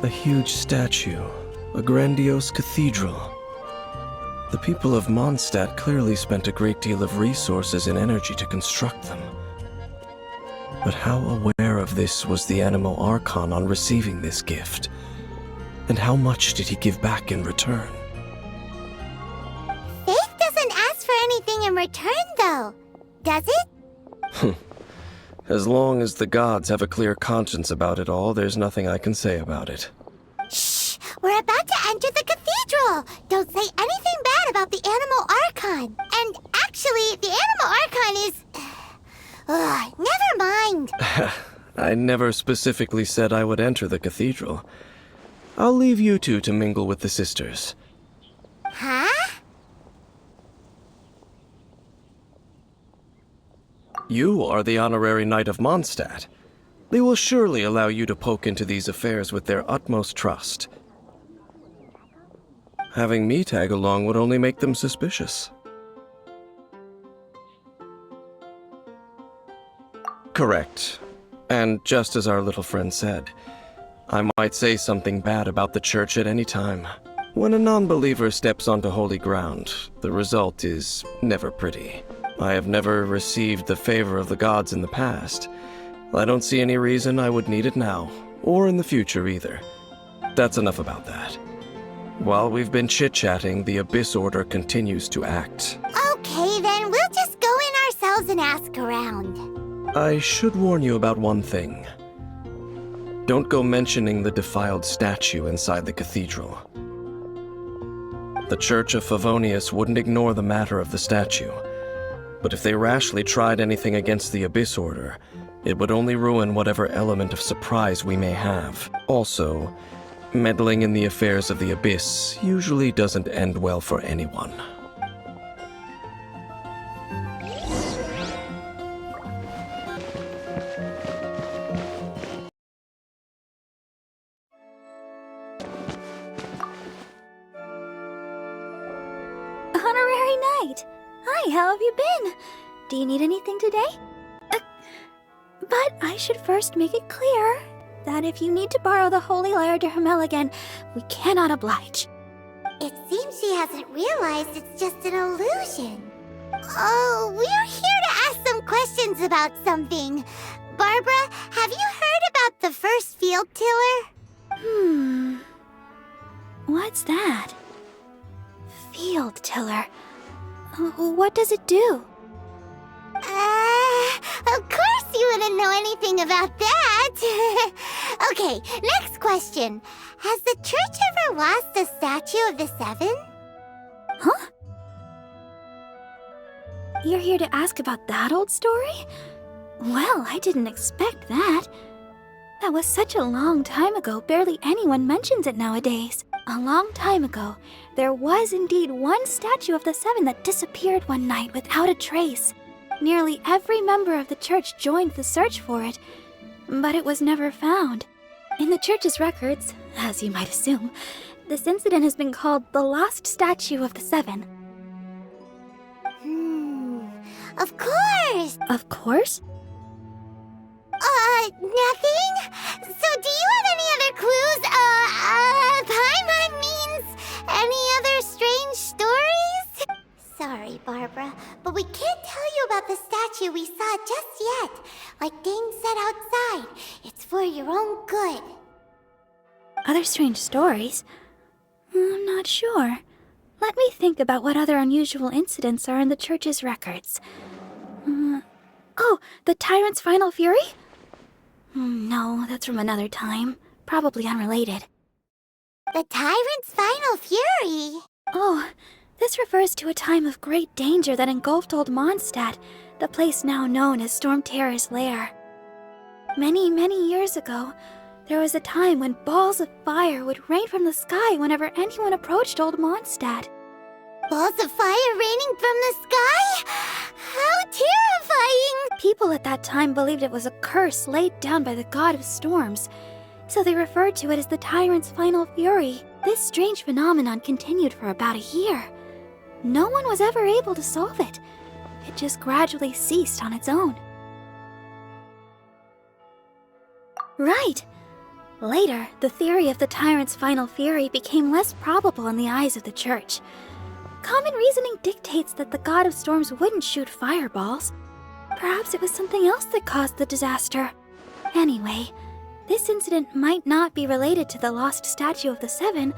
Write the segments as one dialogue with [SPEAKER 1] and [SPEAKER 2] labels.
[SPEAKER 1] A huge statue, a grandiose cathedral. The people of Mondstadt clearly spent a great deal of resources and energy to construct them. But how aware of this was the Animal Archon on receiving this gift? And how much did he give back in return?
[SPEAKER 2] Faith doesn't ask for anything in return, though, does it?
[SPEAKER 1] As long as the gods have a clear conscience about it all, there's nothing I can say about it.
[SPEAKER 2] Shh! We're about to enter the cathedral! Don't say anything bad about the Animal Archon! And actually, the Animal Archon is... never mind!
[SPEAKER 1] I never specifically said I would enter the cathedral. I'll leave you two to mingle with the sisters.
[SPEAKER 2] Huh?
[SPEAKER 1] You are the honorary knight of Mondstadt. They will surely allow you to poke into these affairs with their utmost trust. Having me tag along would only make them suspicious. Correct. And just as our little friend said, I might say something bad about the church at any time. When a non-believer steps onto holy ground, the result is never pretty. I have never received the favor of the gods in the past. I don't see any reason I would need it now, or in the future either. That's enough about that. While we've been chit-chatting, the Abyss Order continues to act.
[SPEAKER 2] Okay, then we'll just go in ourselves and ask around.
[SPEAKER 1] I should warn you about one thing. Don't go mentioning the defiled statue inside the cathedral. The Church of Favonius wouldn't ignore the matter of the statue, but if they rashly tried anything against the Abyss Order, it would only ruin whatever element of surprise we may have. Also, meddling in the affairs of the Abyss usually doesn't end well for anyone.
[SPEAKER 3] Honorary Knight! Hi, how have you been? Do you need anything today? But I should first make it clear that if you need to borrow the Holy Lyre to Hermel again, we cannot oblige.
[SPEAKER 2] It seems she hasn't realized it's just an illusion. Oh, we're here to ask some questions about something. Barbara, have you heard about the first field tiller?
[SPEAKER 3] What's that? Field tiller. What does it do?
[SPEAKER 2] Of course you wouldn't know anything about that. Okay, next question. Has the church ever lost a statue of the Seven?
[SPEAKER 3] Huh? You're here to ask about that old story? Well, I didn't expect that. That was such a long time ago, barely anyone mentions it nowadays. A long time ago, there was indeed one statue of the Seven that disappeared one night without a trace. Nearly every member of the church joined the search for it, but it was never found. In the church's records, as you might assume, this incident has been called the Lost Statue of the Seven.
[SPEAKER 2] Of course!
[SPEAKER 3] Of course?
[SPEAKER 2] Nothing? So do you have any other clues? Paimon means any other strange stories? Sorry, Barbara, but we can't tell you about the statue we saw just yet. Like Dane said outside, it's for your own good.
[SPEAKER 3] Other strange stories? I'm not sure. Let me think about what other unusual incidents are in the church's records. Oh, the tyrant's final fury? No, that's from another time. Probably unrelated.
[SPEAKER 2] The tyrant's final fury?
[SPEAKER 3] Oh, this refers to a time of great danger that engulfed old Mondstadt, the place now known as Storm Terror's lair. Many, many years ago, there was a time when balls of fire would rain from the sky whenever anyone approached old Mondstadt.
[SPEAKER 2] Balls of fire raining from the sky? How terrifying!
[SPEAKER 3] People at that time believed it was a curse laid down by the god of storms, so they referred to it as the tyrant's final fury. This strange phenomenon continued for about a year. No one was ever able to solve it. It just gradually ceased on its own. Right! Later, the theory of the tyrant's final fury became less probable in the eyes of the Church. Common reasoning dictates that the god of storms wouldn't shoot fireballs. Perhaps it was something else that caused the disaster. Anyway, this incident might not be related to the lost statue of the Seven,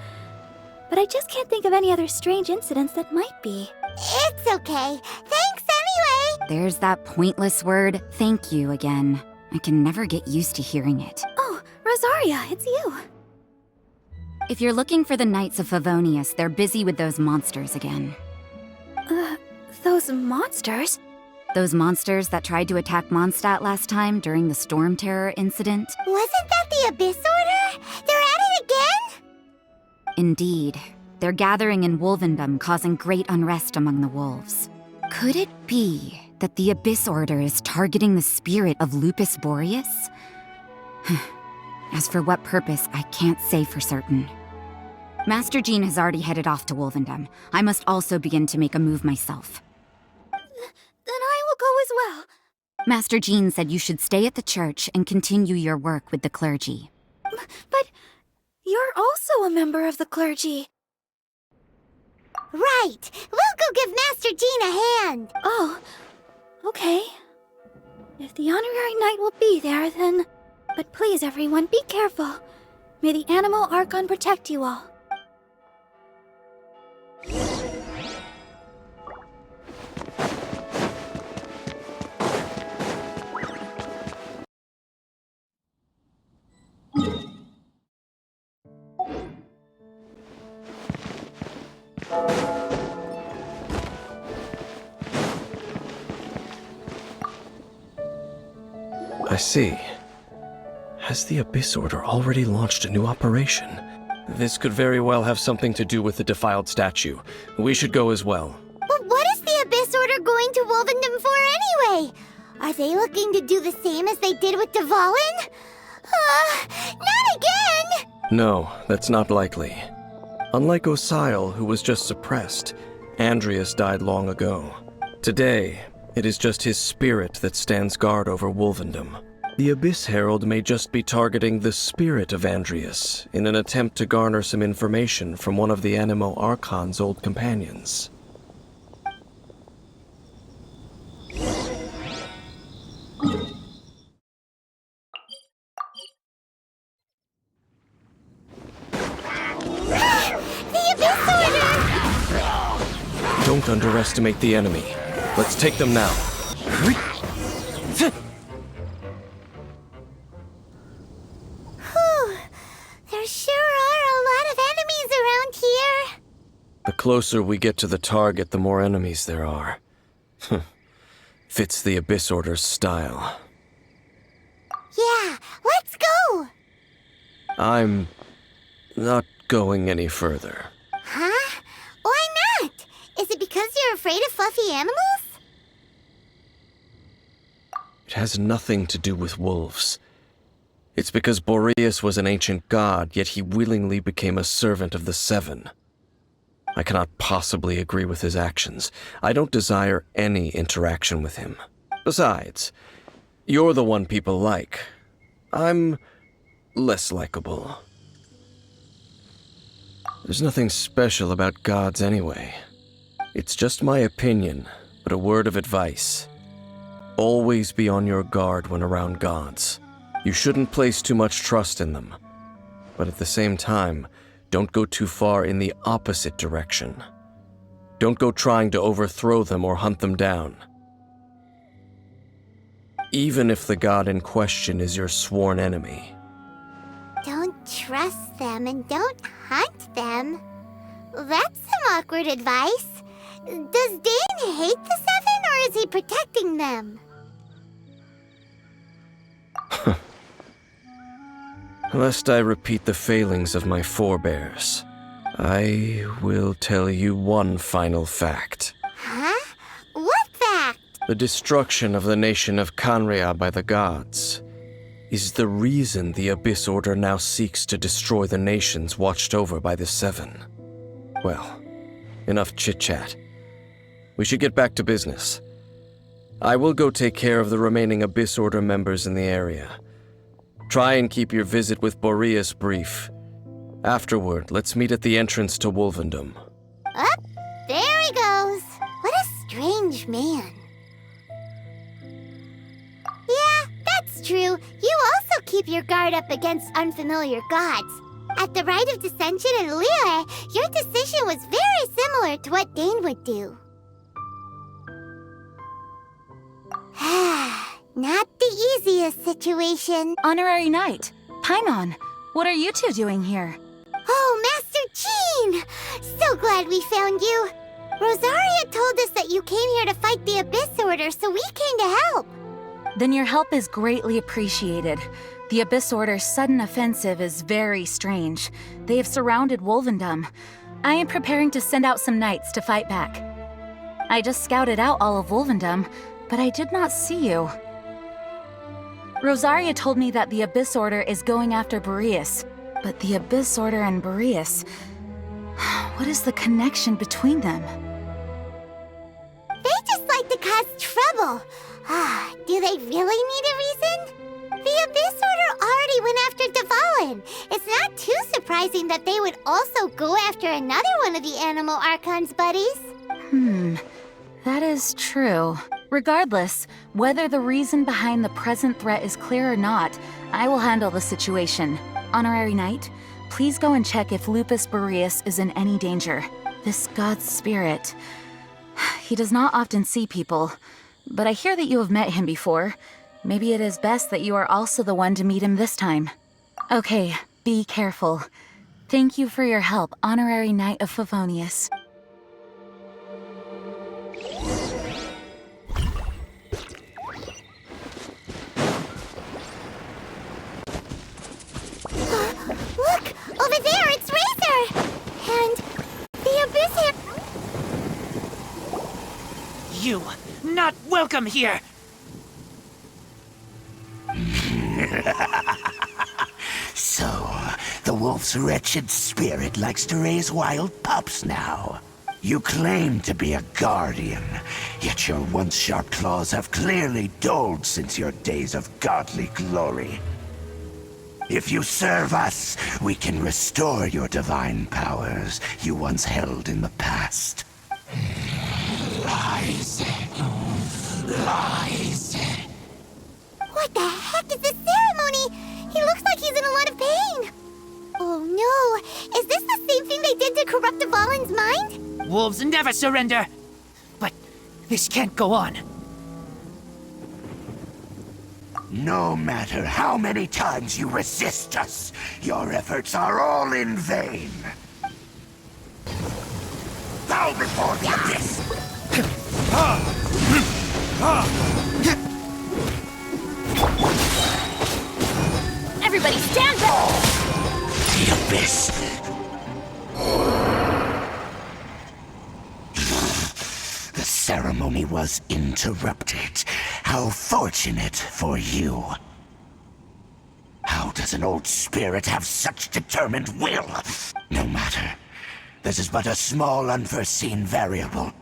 [SPEAKER 3] but I just can't think of any other strange incidents that might be.
[SPEAKER 2] It's okay. Thanks anyway.
[SPEAKER 4] There's that pointless word, thank you, again. I can never get used to hearing it.
[SPEAKER 3] Oh, Rosaria, it's you.
[SPEAKER 4] If you're looking for the Knights of Favonius, they're busy with those monsters again.
[SPEAKER 3] Those monsters?
[SPEAKER 4] Those monsters that tried to attack Mondstadt last time during the Storm Terror incident?
[SPEAKER 2] Wasn't that the Abyss Order? They're at it again?
[SPEAKER 4] Indeed. They're gathering in Wolvendom, causing great unrest among the wolves. Could it be that the Abyss Order is targeting the spirit of Lupus Boreas? As for what purpose, I can't say for certain. Master Jean has already headed off to Wolvendom. I must also begin to make a move myself.
[SPEAKER 3] Then I will go as well.
[SPEAKER 4] Master Jean said you should stay at the church and continue your work with the clergy.
[SPEAKER 3] But you're also a member of the clergy.
[SPEAKER 2] Right. We'll go give Master Jean a hand.
[SPEAKER 3] Oh, okay. If the honorary knight will be there, then... But please, everyone, be careful. May the Animal Archon protect you all.
[SPEAKER 1] I see. Has the Abyss Order already launched a new operation? This could very well have something to do with the defiled statue. We should go as well.
[SPEAKER 2] But what is the Abyss Order going to Wolvendom for anyway? Are they looking to do the same as they did with Dvalin? Not again!
[SPEAKER 1] No, that's not likely. Unlike Osile, who was just suppressed, Andreas died long ago. Today, it is just his spirit that stands guard over Wolvendom. The Abyss Herald may just be targeting the spirit of Andreas in an attempt to garner some information from one of the Animo Archon's old companions.
[SPEAKER 2] The Abyss Order!
[SPEAKER 1] Don't underestimate the enemy. Let's take them now.
[SPEAKER 2] There sure are a lot of enemies around here.
[SPEAKER 1] The closer we get to the target, the more enemies there are. Fits the Abyss Order's style.
[SPEAKER 2] Yeah, let's go!
[SPEAKER 1] I'm not going any further.
[SPEAKER 2] Huh? Why not? Is it because you're afraid of fluffy animals?
[SPEAKER 1] It has nothing to do with wolves. It's because Borius was an ancient god, yet he willingly became a servant of the Seven. I cannot possibly agree with his actions. I don't desire any interaction with him. Besides, you're the one people like. I'm less likable. There's nothing special about gods anyway. It's just my opinion, but a word of advice. Always be on your guard when around gods. You shouldn't place too much trust in them. But at the same time, don't go too far in the opposite direction. Don't go trying to overthrow them or hunt them down. Even if the god in question is your sworn enemy.
[SPEAKER 2] Don't trust them and don't hunt them. That's some awkward advice. Does Dane hate the Seven, or is he protecting them?
[SPEAKER 1] Lest I repeat the failings of my forebears, I will tell you one final fact.
[SPEAKER 2] Huh? What fact?
[SPEAKER 1] The destruction of the nation of Canria by the gods is the reason the Abyss Order now seeks to destroy the nations watched over by the Seven. Well, enough chit-chat. We should get back to business. I will go take care of the remaining Abyss Order members in the area. Try and keep your visit with Borius brief. Afterward, let's meet at the entrance to Wolvendom.
[SPEAKER 2] Up, there he goes. What a strange man. Yeah, that's true. You also keep your guard up against unfamiliar gods. At the Rite of Dissension in Liyue, your decision was very similar to what Dane would do. Not the easiest situation.
[SPEAKER 4] Honorary Knight, Paimon, what are you two doing here?
[SPEAKER 2] Oh, Master Jean! So glad we found you. Rosaria told us that you came here to fight the Abyss Order, so we came to help.
[SPEAKER 4] Then your help is greatly appreciated. The Abyss Order's sudden offensive is very strange. They have surrounded Wolvendom. I am preparing to send out some knights to fight back. I just scouted out all of Wolvendom, but I did not see you. Rosaria told me that the Abyss Order is going after Borius, but the Abyss Order and Borius... what is the connection between them?
[SPEAKER 2] They just like to cause trouble. Do they really need a reason? The Abyss Order already went after Dvalin. It's not too surprising that they would also go after another one of the Animal Archon's buddies.
[SPEAKER 4] That is true. Regardless, whether the reason behind the present threat is clear or not, I will handle the situation. Honorary Knight, please go and check if Lupus Borius is in any danger. This god's spirit... he does not often see people, but I hear that you have met him before. Maybe it is best that you are also the one to meet him this time. Okay, be careful. Thank you for your help, Honorary Knight of Favonius.
[SPEAKER 2] Look! Over there, it's Razor! And the Abyss...
[SPEAKER 5] You, not welcome here!
[SPEAKER 6] So, the wolf's wretched spirit likes to raise wild pups now. You claim to be a guardian, yet your once sharp claws have clearly dulled since your days of godly glory. If you serve us, we can restore your divine powers you once held in the past. Lies. Lies.
[SPEAKER 2] What the heck is this ceremony? He looks like he's in a lot of pain. Oh no, is this the same thing they did to corrupt Dvalin's mind?
[SPEAKER 5] Wolves never surrender! But this can't go on.
[SPEAKER 6] No matter how many times you resist us, your efforts are all in vain. Bow before the Abyss!
[SPEAKER 4] Everybody stand back!
[SPEAKER 6] The Abyss! The ceremony was interrupted. How fortunate for you. How does an old spirit have such determined will? No matter. This is but a small unforeseen variable.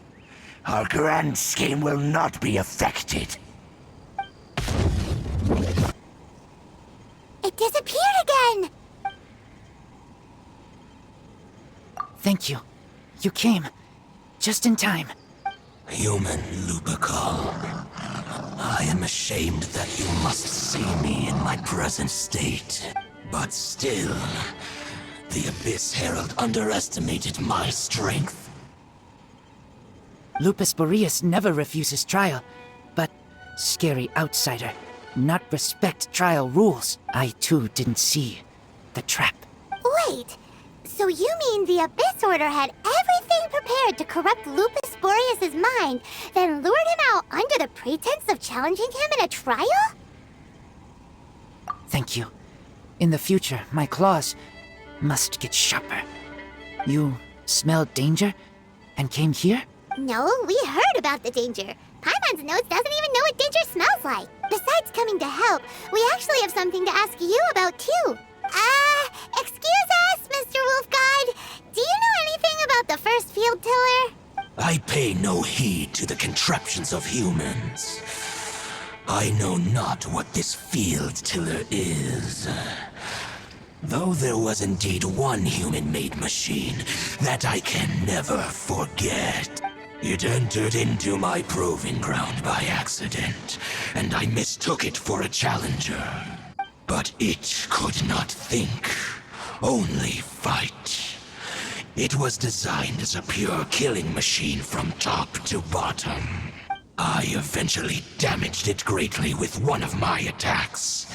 [SPEAKER 6] Our grand scheme will not be affected.
[SPEAKER 2] It disappeared again!
[SPEAKER 5] Thank you. You came. Just in time.
[SPEAKER 6] Human Lupercal, I am ashamed that you must see me in my present state. But still, the Abyss Herald underestimated my strength.
[SPEAKER 5] Lupus Borius never refuses trial, but scary outsider, not respect trial rules. I too didn't see the trap.
[SPEAKER 2] Wait, so you mean the Abyss Order had everything prepared to corrupt Lupus Borius' mind, then lured him out under the pretense of challenging him in a trial?
[SPEAKER 5] Thank you. In the future, my claws must get sharper. You smelled danger and came here?
[SPEAKER 2] No, we heard about the danger. Paimon's notes doesn't even know what danger smells like. Besides coming to help, we actually have something to ask you about too. Excuse us, Mr. Wolf Guide. Do you know anything about the first field tiller?
[SPEAKER 6] I pay no heed to the contraptions of humans. I know not what this field tiller is. Though there was indeed one human-made machine that I can never forget. It entered into my proving ground by accident, and I mistook it for a challenger. But it could not think, only fight. It was designed as a pure killing machine from top to bottom. I eventually damaged it greatly with one of my attacks.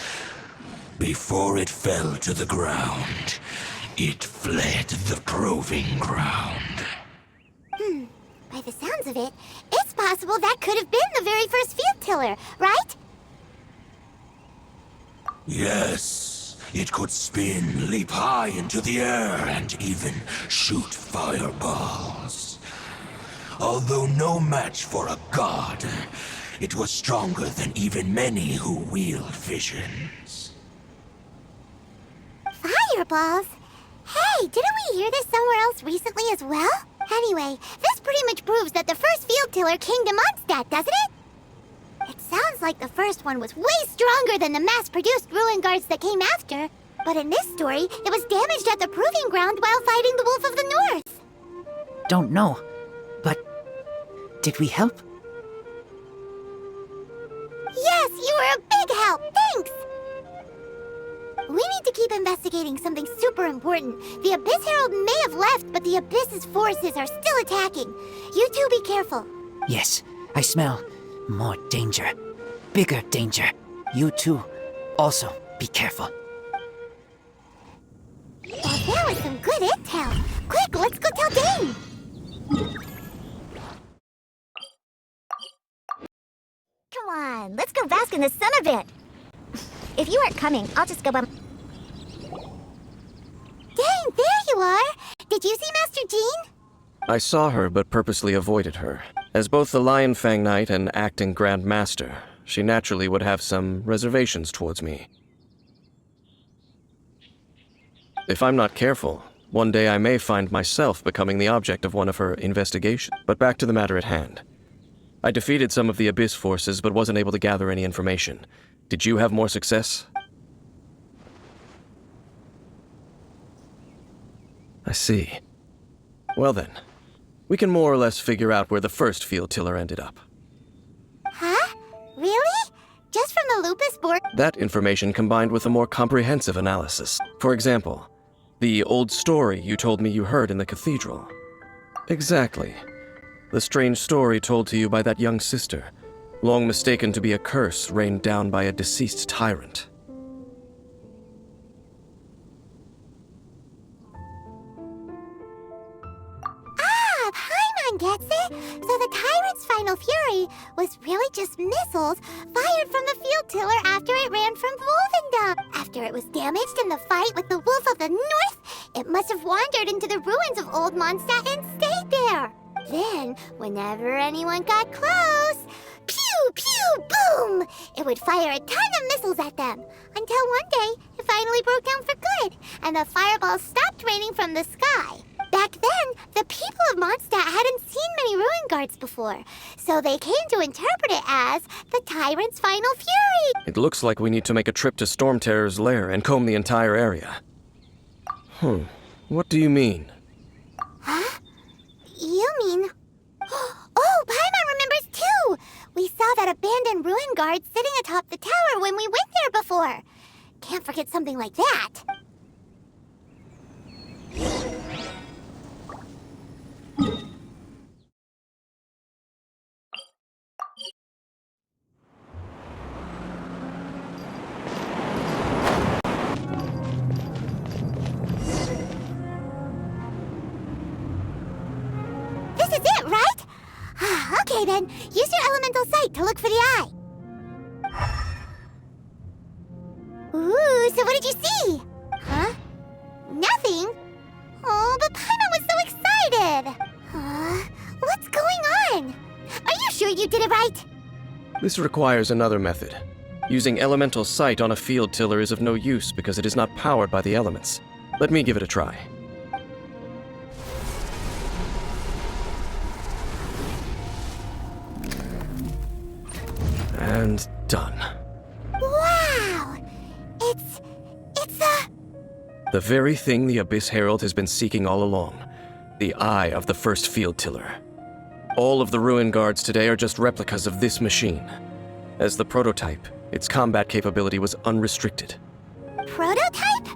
[SPEAKER 6] Before it fell to the ground, it fled the proving ground.
[SPEAKER 2] By the sounds of it, it's possible that could have been the very first field tiller, right?
[SPEAKER 6] Yes, it could spin, leap high into the air, and even shoot fireballs. Although no match for a god, it was stronger than even many who wield visions.
[SPEAKER 2] Fireballs? Hey, didn't we hear this somewhere else recently as well? Anyway, this pretty much proves that the first field tiller came to Mondstadt, doesn't it? It sounds like the first one was way stronger than the mass-produced ruin guards that came after. But in this story, it was damaged at the proving ground while fighting the Wolf of the North.
[SPEAKER 5] Don't know, but did we help?
[SPEAKER 2] Yes, you were a big help. Thanks! We need to keep investigating something super important. The Abyss Herald may have left, but the Abyss's forces are still attacking. You two be careful.
[SPEAKER 5] Yes, I smell more danger. Bigger danger. You too. Also, be careful.
[SPEAKER 2] Well, that was some good intel. Quick, let's go tell Dane.
[SPEAKER 7] Come on, let's go bask in the sun a bit. If you aren't coming, I'll just go by...
[SPEAKER 2] Dane, there you are! Did you see Master Jean?
[SPEAKER 1] I saw her but purposely avoided her. As both the Lion Fang Knight and acting Grand Master, she naturally would have some reservations towards me. If I'm not careful, one day I may find myself becoming the object of one of her investigations. But back to the matter at hand. I defeated some of the Abyss forces but wasn't able to gather any information. Did you have more success? I see. Well then, we can more or less figure out where the first field tiller ended up.
[SPEAKER 2] Huh? Really? Just from the lupus board?
[SPEAKER 1] That information combined with a more comprehensive analysis. For example, the old story you told me you heard in the cathedral. Exactly. The strange story told to you by that young sister, long mistaken to be a curse rained down by a deceased tyrant.
[SPEAKER 2] Gets it? So the tyrant's final fury was really just missiles fired from the field tiller after it ran from Wolvendom. After it was damaged in the fight with the Wolf of the North, it must have wandered into the ruins of Old Mondstadt and stayed there. Then, whenever anyone got close, pew, pew, boom! It would fire a ton of missiles at them, until one day it finally broke down for good, and the fireballs stopped raining from the sky. Back then, the people of Mondstadt hadn't seen many ruin guards before, so they came to interpret it as the tyrant's final fury.
[SPEAKER 1] It looks like we need to make a trip to Storm Terror's lair and comb the entire area. What do you mean?
[SPEAKER 2] Huh? You mean... Oh, Paimon remembers too! We saw that abandoned ruin guard sitting atop the tower when we went there before. Can't forget something like that. This is it, right? Okay then, use your elemental sight to look for the eye. Ooh, so what did you see? Huh? Nothing? Oh, but Paimon was so excited! What's going on? Are you sure you did it right?
[SPEAKER 1] This requires another method. Using elemental sight on a field tiller is of no use because it is not powered by the elements. Let me give it a try. And done.
[SPEAKER 2] Wow! It's a...
[SPEAKER 1] The very thing the Abyss Herald has been seeking all along. The eye of the first field tiller. All of the ruin guards today are just replicas of this machine. As the prototype, its combat capability was unrestricted.
[SPEAKER 2] Prototype?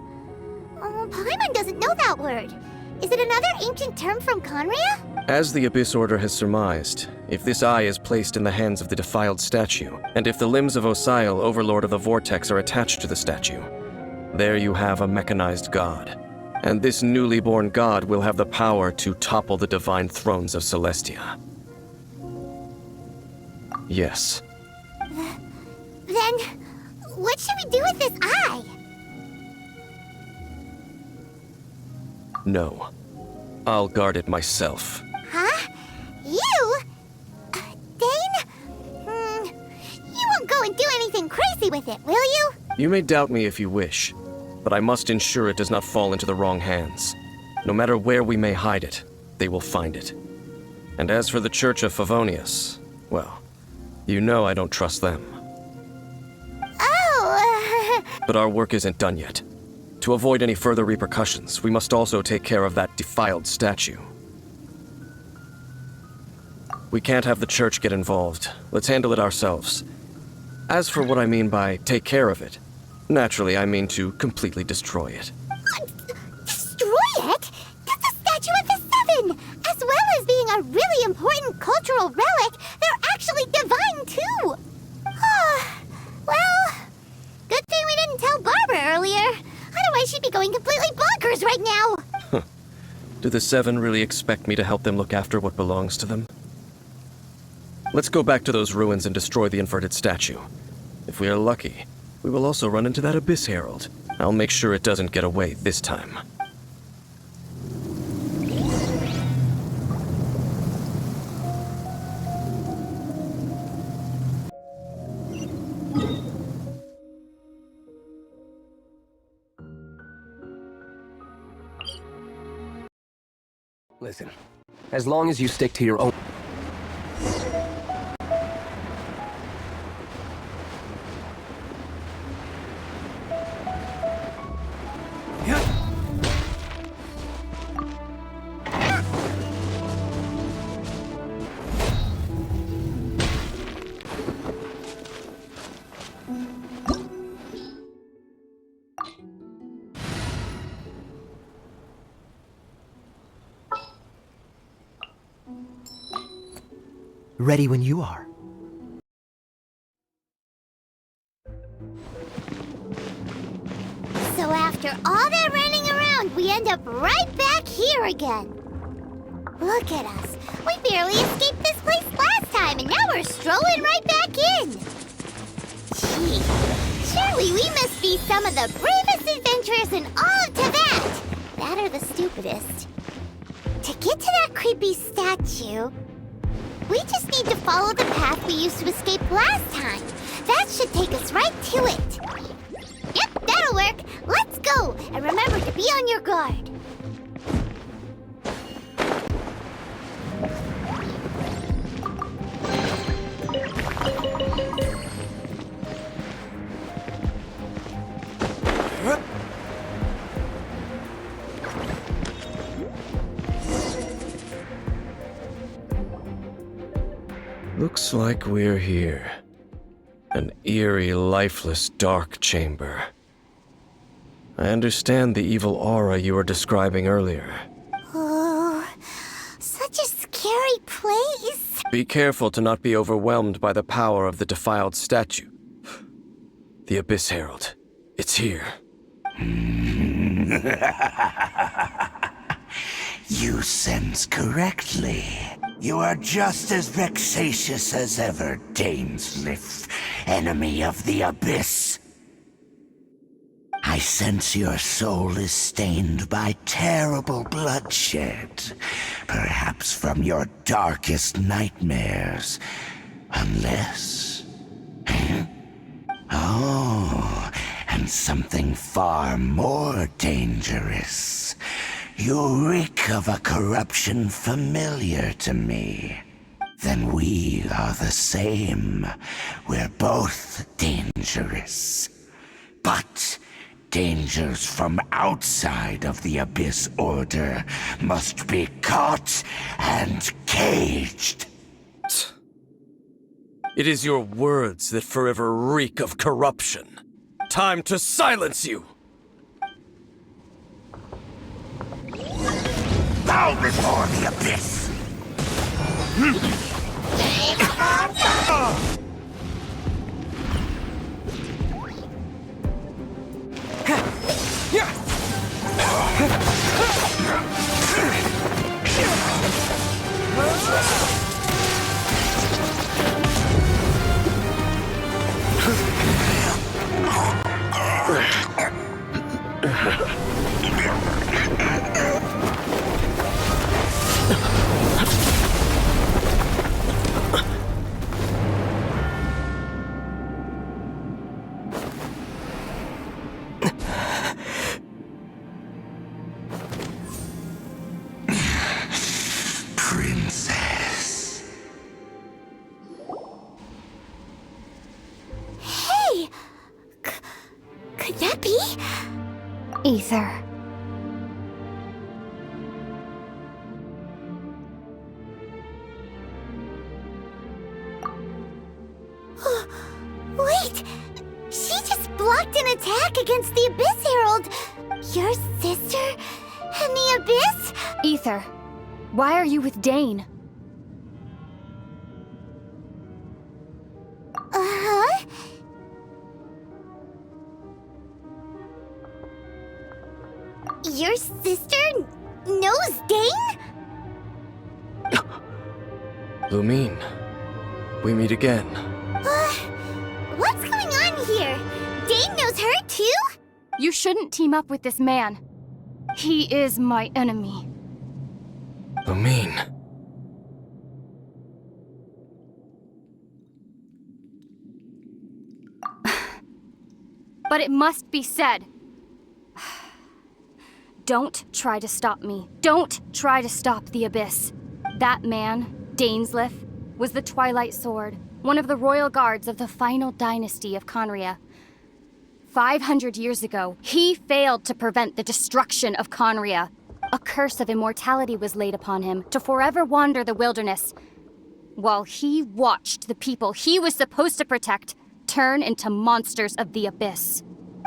[SPEAKER 2] Oh, Paimon doesn't know that word. Is it another ancient term from Conria?
[SPEAKER 1] As the Abyss Order has surmised, if this eye is placed in the hands of the defiled statue, and if the limbs of Osiel, Overlord of the Vortex, are attached to the statue, there you have a mechanized god. And this newly born god will have the power to topple the divine thrones of Celestia. Yes.
[SPEAKER 2] Then, what should we do with this eye?
[SPEAKER 1] No. I'll guard it myself.
[SPEAKER 2] Huh? You? Dane? You won't go and do anything crazy with it, will you?
[SPEAKER 1] You may doubt me if you wish, but I must ensure it does not fall into the wrong hands. No matter where we may hide it, they will find it. And as for the Church of Favonius, well, you know I don't trust them.
[SPEAKER 2] Oh,
[SPEAKER 1] But our work isn't done yet. To avoid any further repercussions, we must also take care of that defiled statue. We can't have the Church get involved. Let's handle it ourselves. As for what I mean by take care of it, naturally I mean to completely destroy it.
[SPEAKER 2] destroy it? That's a statue of the Seven! As well as being a really important cultural relic, they're actually divine too! Well, good thing we didn't tell Barbara earlier. Otherwise she'd be going completely bonkers right now!
[SPEAKER 1] Do the Seven really expect me to help them look after what belongs to them? Let's go back to those ruins and destroy the inverted statue. If we are lucky, we will also run into that Abyss Herald. I'll make sure it doesn't get away this time.
[SPEAKER 8] Listen, as long as you stick to your own...
[SPEAKER 5] Ready when you are.
[SPEAKER 2] So after all that running around, we end up right back here again. Look at us. We barely escaped this place last time, and now we're strolling right back in. Gee, surely we must be some of the bravest adventurers in all of Tibet. That or the stupidest. To get to that creepy statue, we just need to follow the path we used to escape last time. That should take us right to it. Yep, that'll work. Let's go. And remember to be on your guard.
[SPEAKER 1] Looks like we're here. An eerie, lifeless, dark chamber. I understand the evil aura you were describing earlier.
[SPEAKER 2] Oh, such a scary place.
[SPEAKER 1] Be careful to not be overwhelmed by the power of the defiled statue. The Abyss Herald. It's here.
[SPEAKER 6] You sense correctly. You are just as vexatious as ever, Dainsleif, enemy of the Abyss. I sense your soul is stained by terrible bloodshed, perhaps from your darkest nightmares, unless... Oh, and something far more dangerous. You reek of a corruption familiar to me. Then we are the same. We're both dangerous. But dangers from outside of the Abyss Order must be caught and caged.
[SPEAKER 1] It is your words that forever reek of corruption. Time to silence you!
[SPEAKER 6] Bow before the Abyss! Princess.
[SPEAKER 2] Hey! Could that be?
[SPEAKER 3] Ether.
[SPEAKER 2] Wait! She just blocked an attack against the Abyss Herald! Your sister and the Abyss?
[SPEAKER 3] Ether, why are you with Dane?
[SPEAKER 2] Uh-huh. Your sister knows Dane?
[SPEAKER 1] Lumine, we meet again.
[SPEAKER 2] What's going on here? Dane knows her too?
[SPEAKER 3] You shouldn't team up with this man. He is my enemy.
[SPEAKER 1] Lumine.
[SPEAKER 3] But it must be said. Don't try to stop me. Don't try to stop the Abyss. That man, Dainsleif, was the Twilight Sword, one of the royal guards of the final dynasty of Conria. 500 years ago, he failed to prevent the destruction of Conria. A curse of immortality was laid upon him to forever wander the wilderness, while he watched the people he was supposed to protect turn into monsters of the Abyss.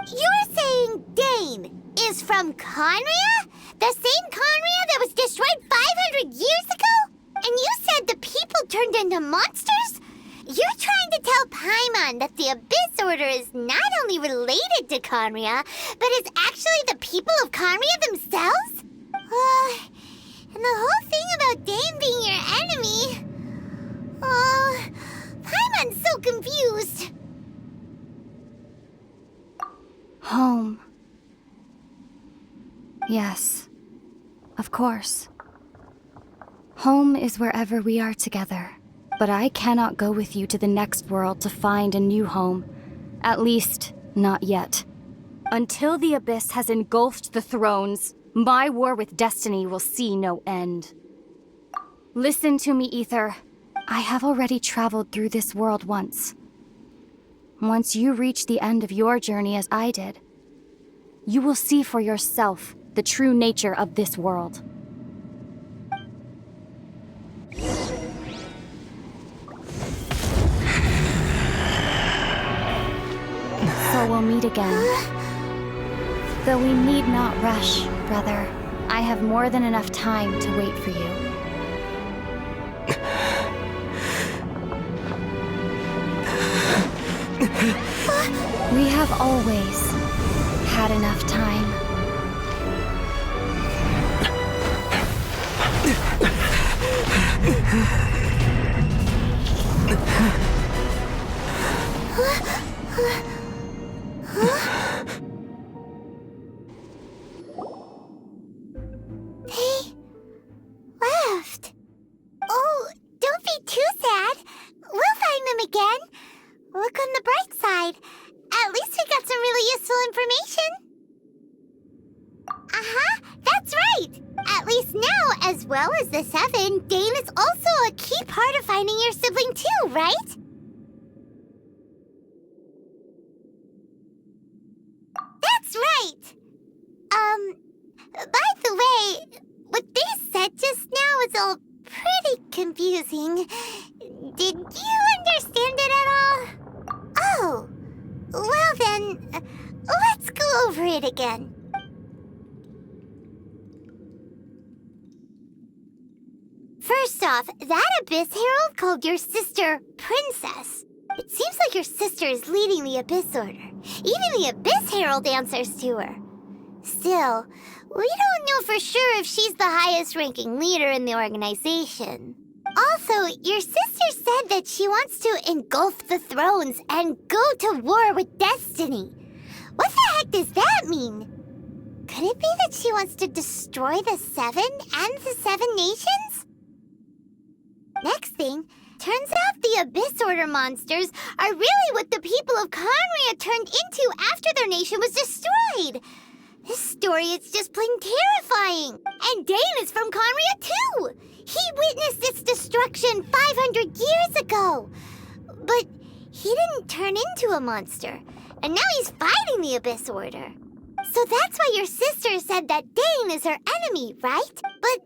[SPEAKER 2] You're saying Dane is from Conria? The same Conria that was destroyed 500 years ago? And you said the people turned into monsters? You're trying to tell Paimon that the Abyss Order is not only related to Conria, but is actually the people of Conria themselves? And the whole thing about Dane being your enemy... Paimon's so confused.
[SPEAKER 3] Home. Yes, of course. Home is wherever we are together. But I cannot go with you to the next world to find a new home. At least, not yet. Until the Abyss has engulfed the thrones, my war with destiny will see no end. Listen to me, Ether. I have already traveled through this world once. Once you reach the end of your journey as I did, you will see for yourself the true nature of this world. So we'll meet again. Though we need not rush, brother. I have more than enough time to wait for you. We have always had enough time.
[SPEAKER 2] They left. Oh, don't be too sad. We'll find them again. Look on the bright side. At least we got some really useful information. least now, as well as the Seven, Dane is also a key part of finding your sibling too, right? That's right! By the way, what they said just now is all pretty confusing. Did you understand it at all? Oh, well then, let's go over it again. First off, that Abyss Herald called your sister Princess. It seems like your sister is leading the Abyss Order. Even the Abyss Herald answers to her. Still, we don't know for sure if she's the highest-ranking leader in the organization. Also, your sister said that she wants to engulf the thrones and go to war with Destiny. What the heck does that mean? Could it be that she wants to destroy the Seven and the Seven Nations? Next thing, turns out the Abyss Order monsters are really what the people of Conria turned into after their nation was destroyed. This story is just plain terrifying. And Dane is from Conria too. He witnessed its destruction 500 years ago. But he didn't turn into a monster. And now he's fighting the Abyss Order. So that's why your sister said that Dane is her enemy, right? But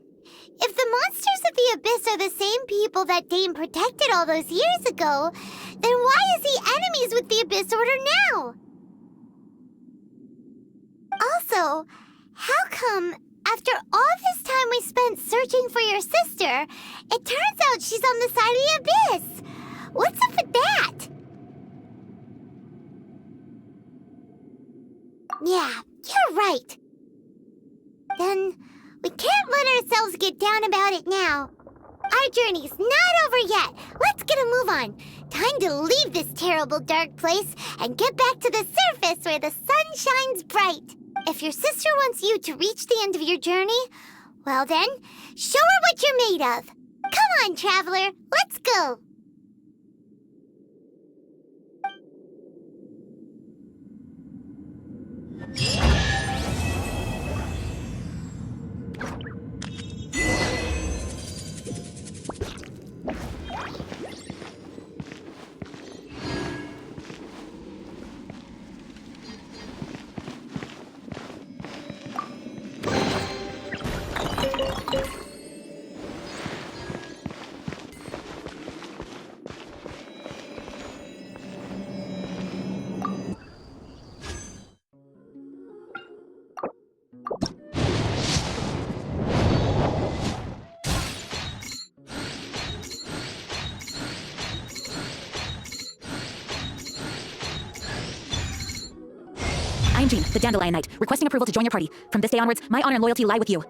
[SPEAKER 2] if the monsters of the Abyss are the same people that Dane protected all those years ago, then why is he enemies with the Abyss Order now? Also, how come, after all this time we spent searching for your sister, it turns out she's on the side of the Abyss? What's up with that? Yeah, you're right. Then we can't let ourselves get down about it now. Our journey's not over yet. Let's get a move on. Time to leave this terrible dark place and get back to the surface where the sun shines bright. If your sister wants you to reach the end of your journey, well then, show her what you're made of. Come on, traveler, let's go.
[SPEAKER 9] I'm Jean, the Dandelion Knight, requesting approval to join your party. From this day onwards, my honor and loyalty lie with you.